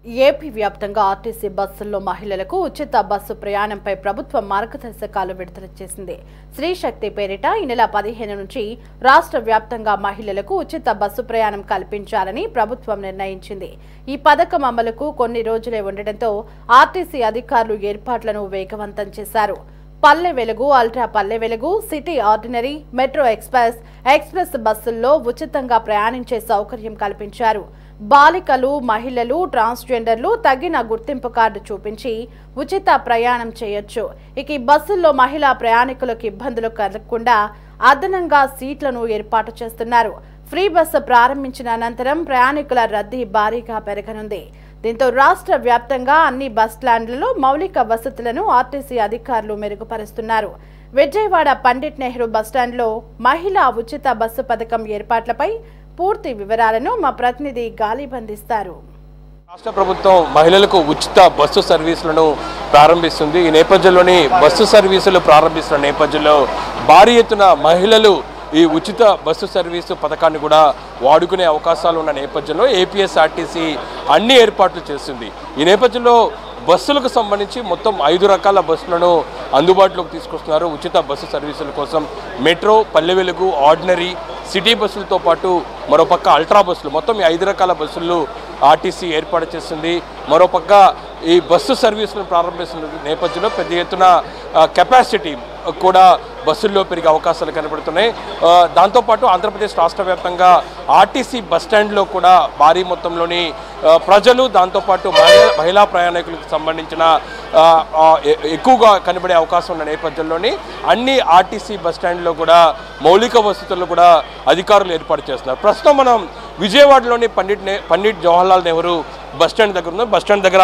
AP వ్యాప్తంగా RTC బస్సుల్లో మహిళలకు ఉచిత బస్సు ప్రయాణంపై ప్రభుత్వం మార్గదర్శకాలు విడుదల చేసింది. స్త్రీ శక్తి పేరిట ఈ నెల 15 నుంచి రాష్ట్ర వ్యాప్తంగా మహిళలకు ఉచిత బస్సు ప్రయాణం కల్పించాలని ప్రభుత్వం నిర్ణయించింది. ఈ పథకం అమలుకు కొన్ని రోజులే ఉండడంతో ఆర్టీసీ అధికారులు ఏర్పాట్లను వేగవంతం చేశారు. Palle Velugu, ultra Palle Velugu, city ordinary, metro express బస్సుల్లో ఉచితంగా ప్రయాణించే సౌకర్యం కల్పించారు. బాలికలు, మహిళలు, ట్రాన్స్జెండర్లు తగిన గుర్తింపు కార్డు చూపించి ఉచిత ప్రయాణం చేయొచ్చు. ఇక ఈ బస్సుల్లో మహిళా ప్రయాణికులకు ఇబ్బందులు కలగకుండా అదనంగా సీట్లను ఏర్పాటు చేస్తున్నారు. ఫ్రీ బస్సు ప్రారంభించిన అనంతరం ప్రయాణికుల రద్దీ భారీగా పెరగనుంది. దీంతో రాష్ట్ర వ్యాప్తంగా అన్ని బస్టాండ్లలో మౌలిక వసతులను ఆర్టీసీ అధికారులు మెరుగుపరుస్తున్నారు. విజయవాడ పండిట్ నెహ్రూ బస్టాండ్లో మహిళా ఉచిత బస్సు పథకం ఏర్పాట్లపై పూర్తి వివరాలను మా ప్రతినిధి గాలి బంధిస్తారు. రాష్ట్ర ప్రభుత్వం మహిళలకు ఉచిత బస్సు సర్వీసులను ప్రారంభిస్తుంది. ఈ నేపథ్యంలోని బస్సు సర్వీసులు ప్రారంభిస్తున్న నేపథ్యంలో భారీ ఎత్తున మహిళలు ఈ ఉచిత బస్సు సర్వీసు పథకాన్ని కూడా వాడుకునే అవకాశాలు ఉన్న నేపథ్యంలో ఏపీఎస్ఆర్టీసీ అన్ని ఏర్పాట్లు చేస్తుంది. ఈ నేపథ్యంలో బస్సులకు సంబంధించి మొత్తం 5 రకాల బస్సులను అందుబాటులోకి తీసుకొస్తున్నారు. ఉచిత బస్సు సర్వీసుల కోసం metro, Palle Velugu, ordinary, city బస్సులతో పాటు మరోపక్క అల్ట్రా బస్సులు మొత్తం ఈ 5 రకాల బస్సులు ఆర్టీసీ ఏర్పాటు చేస్తుంది. మరోపక్క ఈ బస్సు సర్వీసులను ప్రారంభిస్తున్న నేపథ్యంలో పెద్ద ఎత్తున కెపాసిటీ కూడా బస్సుల్లో పెరిగే అవకాశాలు కనబడుతున్నాయి. దాంతోపాటు ఆంధ్రప్రదేశ్ రాష్ట్ర వ్యాప్తంగా ఆర్టీసీ బస్టాండ్లో కూడా భారీ మొత్తంలోని ప్రజలు, దాంతోపాటు మహిళా ప్రయాణికులకు సంబంధించిన ఎక్కువగా కనబడే అవకాశం ఉన్న నేపథ్యంలోని అన్ని ఆర్టీసీ బస్టాండ్లో కూడా మౌలిక వసతులు కూడా అధికారులు ఏర్పాటు చేస్తున్నారు. ప్రస్తుతం మనం విజయవాడలోని పండిట్ జవహర్లాల్ నెహ్రూ బస్టాండ్ దగ్గర ఉన్నాం. బస్టాండ్ దగ్గర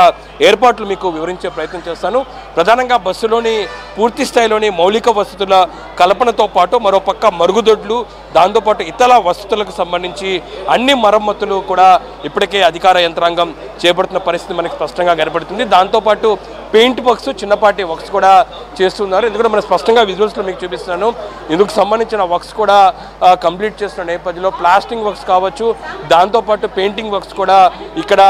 ఏర్పాట్లు మీకు వివరించే ప్రయత్నం చేస్తాను. ప్రధానంగా బస్సులోని పూర్తి స్థాయిలోని మౌలిక వసతుల కల్పనతో పాటు మరోపక్క మరుగుదొడ్లు, దాంతోపాటు ఇతర వసతులకు సంబంధించి అన్ని మరమ్మతులు కూడా ఇప్పటికే అధికార యంత్రాంగం చేపడుతున్న పరిస్థితి మనకి స్పష్టంగా కనబడుతుంది. దాంతోపాటు పెయింట్ వర్క్స్, చిన్నపాటి వర్క్స్ కూడా చేస్తున్నారు. ఎందుకంటే మనం స్పష్టంగా విజువల్స్లో మీకు చూపిస్తున్నాను. ఇందుకు సంబంధించిన వర్క్స్ కూడా కంప్లీట్ చేస్తున్న నేపథ్యంలో ప్లాస్టింగ్ వర్క్స్ కావచ్చు, దాంతోపాటు పెయింటింగ్ వర్క్స్ కూడా ఇక్కడ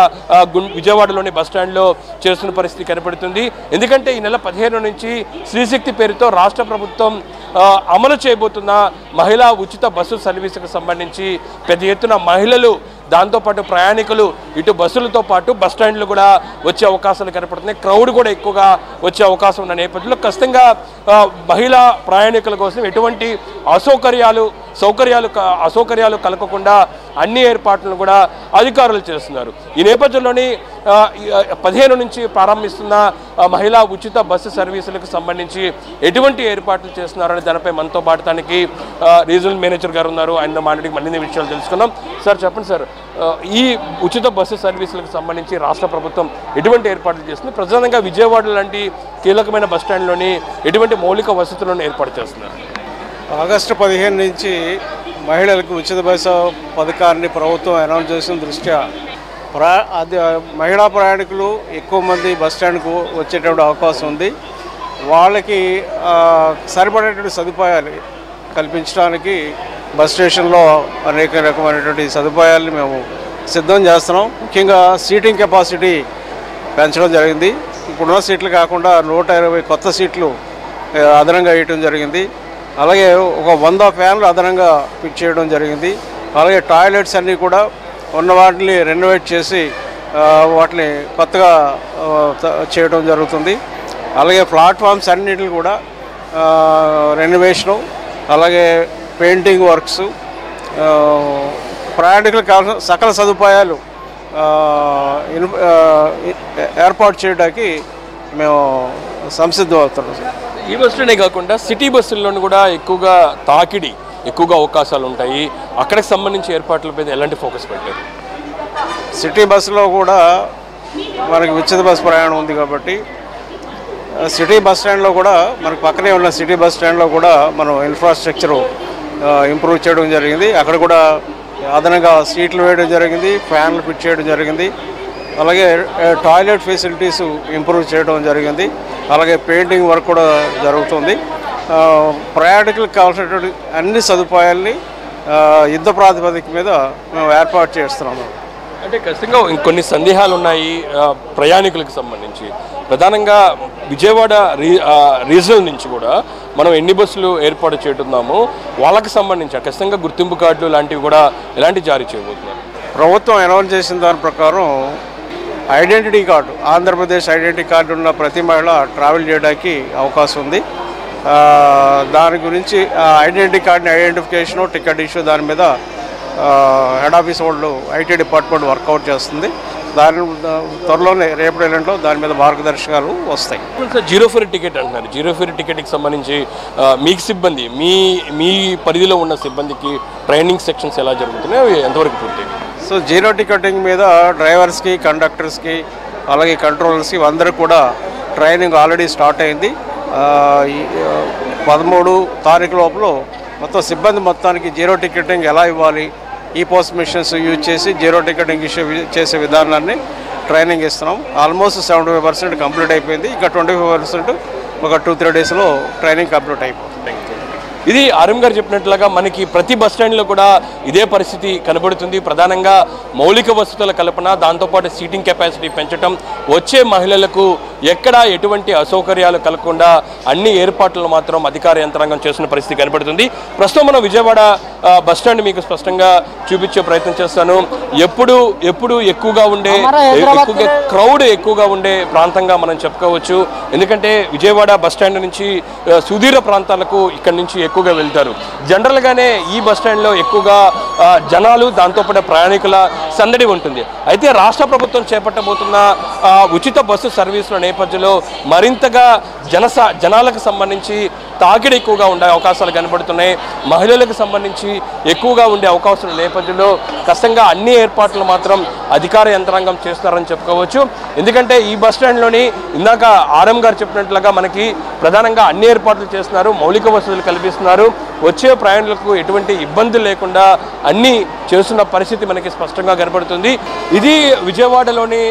విజయవాడలోని బస్టాండ్లో చేస్తున్న పరిస్థితి కనబడుతుంది. ఎందుకంటే ఈ నెల 15 నుంచి స్త్రీశక్తి పేరుతో రాష్ట్ర ప్రభుత్వం అమలు చేయబోతున్న మహిళా ఉచిత బస్సు సర్వీసుకు సంబంధించి పెద్ద ఎత్తున మహిళలు, దాంతోపాటు ప్రయాణికులు ఇటు బస్సులతో పాటు బస్టాండ్లు కూడా వచ్చే అవకాశాలు కనపడుతున్నాయి. క్రౌడ్ కూడా ఎక్కువగా వచ్చే అవకాశం ఉన్న నేపథ్యంలో ఖచ్చితంగా మహిళా ప్రయాణికుల కోసం ఎటువంటి అసౌకర్యాలు కలగకుండా అన్ని ఏర్పాట్లను కూడా అధికారులు చేస్తున్నారు. ఈ నేపథ్యంలోని 15 నుంచి ప్రారంభిస్తున్న మహిళా ఉచిత బస్సు సర్వీసులకు సంబంధించి ఎటువంటి ఏర్పాట్లు చేస్తున్నారని దానిపై మనతో పాడటానికి రీజనల్ మేనేజర్ గారు ఉన్నారు. ఆయన మాట్లాడి మరిన్ని విషయాలు తెలుసుకుందాం. సార్ చెప్పండి సార్, ఈ ఉచిత బస్సు సర్వీసులకు సంబంధించి రాష్ట్ర ప్రభుత్వం ఎటువంటి ఏర్పాట్లు చేస్తుంది? ప్రధానంగా విజయవాడ లాంటి కీలకమైన బస్టాండ్లోని ఎటువంటి మౌలిక వసతులను ఏర్పాటు చేస్తున్నారు? ఆగస్టు 15 నుంచి మహిళలకు ఉచిత బస్సు పథకాన్ని ప్రభుత్వం అనౌన్స్ చేసిన దృష్ట్యా మహిళా ప్రయాణికులు ఎక్కువ మంది బస్టాండ్కు వచ్చేటువంటి అవకాశం ఉంది. వాళ్ళకి సరిపడేటువంటి సదుపాయాలు కల్పించడానికి బస్ స్టేషన్లో అనేక రకమైనటువంటి సదుపాయాలను మేము సిద్ధం చేస్తున్నాం. ముఖ్యంగా సీటింగ్ కెపాసిటీ పెంచడం జరిగింది. ఇప్పుడున్న సీట్లు కాకుండా 120 కొత్త సీట్లు అదనంగా వేయటం జరిగింది. అలాగే ఒక 100 ఫ్యాన్లు అదనంగా ఫిట్ చేయడం జరిగింది. అలాగే టాయిలెట్స్ అన్నీ కూడా ఉన్న వాటిని రెనోవేట్ చేసి వాటిని కొత్తగా చేయడం జరుగుతుంది. అలాగే ప్లాట్ఫామ్స్ అన్నిటిని కూడా రెనోవేషను, అలాగే పెయింటింగ్ వర్క్స్, ప్రయాణికులకు కావాల్సిన సకల సదుపాయాలు ఏర్పాటు చేయడానికి మేము సంసిద్ధం అవుతున్నాం. ఈ బస్సులోనే కాకుండా సిటీ బస్సుల్లోనూ కూడా ఎక్కువగా అవకాశాలు ఉంటాయి. అక్కడికి సంబంధించి ఏర్పాట్ల మీద ఎలాంటి ఫోకస్ పెట్టారు? సిటీ బస్సులో కూడా మనకి ఉచిత బస్సు ప్రయాణం ఉంది కాబట్టి సిటీ బస్ స్టాండ్లో కూడా మనకు పక్కనే ఉన్న సిటీ బస్ స్టాండ్లో కూడా మనం ఇన్ఫ్రాస్ట్రక్చరు ఇంప్రూవ్ చేయడం జరిగింది. అక్కడ కూడా అదనంగా సీట్లు వేయడం జరిగింది, ఫ్యాన్లు ఫిట్ చేయడం జరిగింది. అలాగే టాయిలెట్ ఫెసిలిటీస్ ఇంప్రూవ్ చేయడం జరిగింది. అలాగే పెయింటింగ్ వర్క్ కూడా జరుగుతుంది. ప్రయాణికులకు కావాల్సినటువంటి అన్ని సదుపాయాల్ని యుద్ధ ప్రాతిపదిక మీద మేము ఏర్పాటు చేస్తున్నాము. అంటే ఖచ్చితంగా ఇంకొన్ని సందేహాలు ఉన్నాయి ప్రయాణికులకు సంబంధించి. ప్రధానంగా విజయవాడ రీజనల్ నుంచి కూడా మనం ఎన్ని బస్సులు ఏర్పాటు చేస్తున్నామో వాళ్ళకి సంబంధించి ఖచ్చితంగా గుర్తింపు కార్డులు లాంటివి కూడా ఎలాంటి జారీ చేయబోతున్నారు? ప్రభుత్వం అనౌన్స్ చేసిన దాని ప్రకారం identity card, Andhra Pradesh identity card ఉన్న ప్రతి మహిళ ట్రావెల్ చేయడానికి అవకాశం ఉంది. దాని గురించి ఐడెంటిటీ కార్డుని ఐడెంటిఫికేషను, టికెట్ ఇష్యూ దాని మీద హెడ్ ఆఫీస్ వాళ్ళు ఐటీ డిపార్ట్మెంట్ వర్కౌట్ చేస్తుంది. దాని త్వరలోనే రేపు ఎల్లుండిలో దాని మీద మార్గదర్శకాలు వస్తాయి. జీరో ఫేర్ టికెట్ అంటున్నారు. జీరో ఫేర్ టికెట్కి సంబంధించి మీకు సిబ్బంది మీ పరిధిలో ఉన్న సిబ్బందికి ట్రైనింగ్ సెక్షన్స్ ఎలా జరుగుతున్నాయి, అవి ఎంతవరకు పూర్తి? సో జీరో టికెటింగ్ మీద డ్రైవర్స్కి, కండక్టర్స్కి, అలాగే కంట్రోలర్స్కి అందరికి కూడా ట్రైనింగ్ ఆల్రెడీ స్టార్ట్ అయింది. 13 తారీఖు లోపల మొత్తం సిబ్బంది మొత్తానికి జీరో టికెటింగ్ ఎలా ఇవ్వాలి, ఈ పోస్ట్ మిషన్స్ యూజ్ చేసి జీరో టికెటింగ్ ఇష్యూ చేసే విధానాన్ని ట్రైనింగ్ ఇస్తున్నాం. ఆల్మోస్ట్ 75% కంప్లీట్ అయిపోయింది. ఇంకా 25% ఒక 2-3 డేస్లో ట్రైనింగ్ కంప్లీట్ అయిపోతుంది. ఇది ఆర్ఎం గారు చెప్పినట్లుగా మనకి ప్రతి బస్ స్టాండ్లో కూడా ఇదే పరిస్థితి కనబడుతుంది. ప్రధానంగా మౌలిక వసతుల కల్పన, దాంతోపాటు సీటింగ్ కెపాసిటీ పెంచడం, వచ్చే మహిళలకు ఎక్కడా ఎటువంటి అసౌకర్యాలు కలగకుండా అన్ని ఏర్పాట్లను మాత్రం అధికార యంత్రాంగం చేస్తున్న పరిస్థితి కనబడుతుంది. ప్రస్తుతం మనం విజయవాడ బస్ స్టాండ్ మీకు స్పష్టంగా చూపించే ప్రయత్నం చేస్తాను. ఎప్పుడు ఎక్కువగా ఉండే క్రౌడ్ ఎక్కువగా ఉండే ప్రాంతంగా మనం చెప్పుకోవచ్చు. ఎందుకంటే విజయవాడ బస్ స్టాండ్ నుంచి సుదూర ప్రాంతాలకు ఇక్కడి నుంచి ఎక్కువగా వెళ్తారు. జనరల్గానే ఈ బస్ స్టాండ్లో ఎక్కువగా జనాలు, దాంతోపాటు ప్రయాణికుల సందడి ఉంటుంది. అయితే రాష్ట్ర ప్రభుత్వం చేపట్టబోతున్న ఉచిత బస్సు సర్వీసుల నేపథ్యంలో మరింతగా జనాలకు సంబంధించి తాకిడి ఎక్కువగా ఉండే అవకాశాలు కనబడుతున్నాయి. మహిళలకు సంబంధించి ఎక్కువగా ఉండే అవకాశాల నేపథ్యంలో ఖచ్చితంగా అన్ని ఏర్పాట్లు మాత్రం అధికార యంత్రాంగం చేస్తారని చెప్పుకోవచ్చు. ఎందుకంటే ఈ బస్ స్టాండ్లోని ఇందాక ఆర్ఎం గారు చెప్పినట్లుగా మనకి ప్రధానంగా అన్ని ఏర్పాట్లు చేస్తున్నారు, మౌలిక వసతులు కల్పిస్తున్నారు. వచ్చే ప్రయాణికులకు ఎటువంటి ఇబ్బందులు లేకుండా అన్నీ చేస్తున్న పరిస్థితి మనకి స్పష్టంగా కనబడుతుంది. ఇది విజయవాడలోని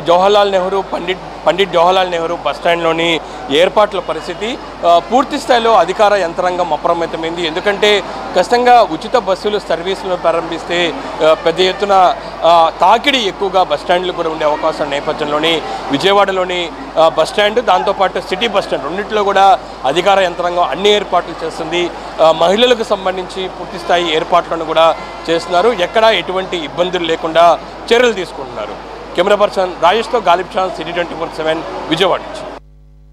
జవహర్లాల్ నెహ్రూ పండిట్ జవహర్లాల్ నెహ్రూ బస్ స్టాండ్లోని ఏర్పాట్ల పరిస్థితి. పూర్తి స్థాయిలో అధికార యంత్రాంగం అప్రమత్తమైంది. ఎందుకంటే ఖచ్చితంగా ఉచిత బస్సులు సర్వీసులను ప్రారంభిస్తే పెద్ద ఎత్తున తాకిడి ఎక్కువగా బస్ స్టాండ్లు కూడా ఉండే అవకాశం నేపథ్యంలోని విజయవాడలోని బస్ స్టాండ్, దాంతోపాటు సిటీ బస్ స్టాండ్ రెండింటిలో కూడా అధికార యంత్రాంగం అన్ని ఏర్పాట్లు చేస్తుంది. మహిళలకు సంబంధించి పూర్తి స్థాయి ఏర్పాట్లను కూడా చేస్తున్నారు. ఎక్కడా ఎటువంటి ఇబ్బందులు లేకుండా చర్యలు తీసుకుంటున్నారు. కెమెరా పర్సన్ రాజేష్తో గాలిబ్ ఖాన్, సిటీ 24/7 విజయవాడ నుంచి.